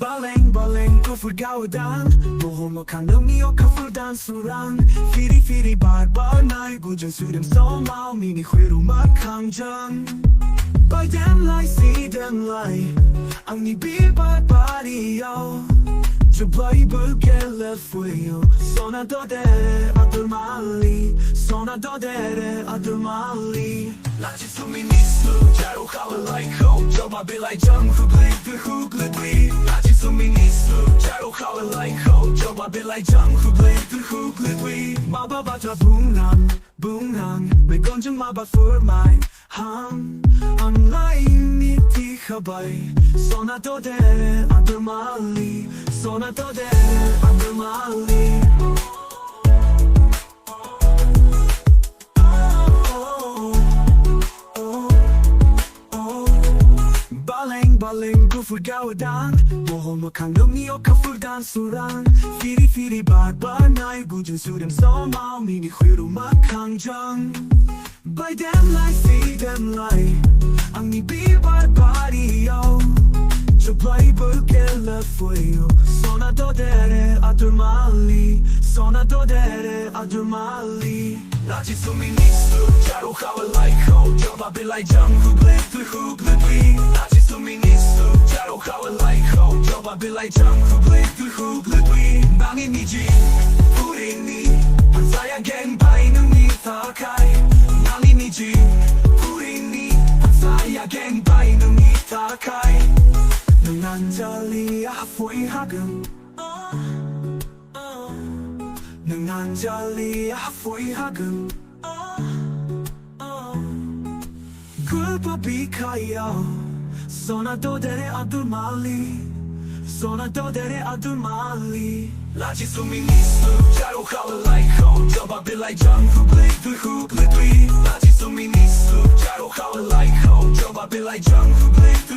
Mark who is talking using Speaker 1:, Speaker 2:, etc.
Speaker 1: Baleng Baleng kufurgaudan Bohomo kandomio kafurdan suran Firi firi bar bar nai Gujan sudem so mau mini khwiru makangjang By them lai see them lai Ang ni bi bar bari yo Jublai bulgele fuyo Sona dodere adurmali Sona dodere adurmali Laci suministru Jaru hawa lai ho Joba bilai jang huglai hugledwi Laci suministru Jaru hawa lai ho Joba bilai jang huglai hugledwi Maba bata bungang bungang Begonjang maba furmai hang Ang lai niti khabay Sona dodere adurmali Sona dodere adurmali Baleng baleng kufurgaudan Bohomo kandomio kafurdan suran Firi firi bar bar nai Gujan sudem so mau mini khwiru makangjang By them lai see them lai Ang ni bi bar bari yo Jublai bulgele fuyo Sona dodere adurmali Sona dodere adurmali Laci suministru Jaru hawa lai ho Joba bilai jang hugledwi Laci suministru Jaru hawa lai ho Joba bilai jang hugledwi Bangin ni ji Purini Ang saya geng bai nung ni takai Nali ni ji Purini Ang saya geng bai nung ni takai Nung anjali afoy hagam Nung anjali afoy hagam Gulpa bikayo Sona dodere adurmali Sona dodere adurmali Laci suministru Jaru hawa lai ho Joba bilai jang hugledwi Laci suministru Jaru hawa lai ho Joba bilai jang hugledwi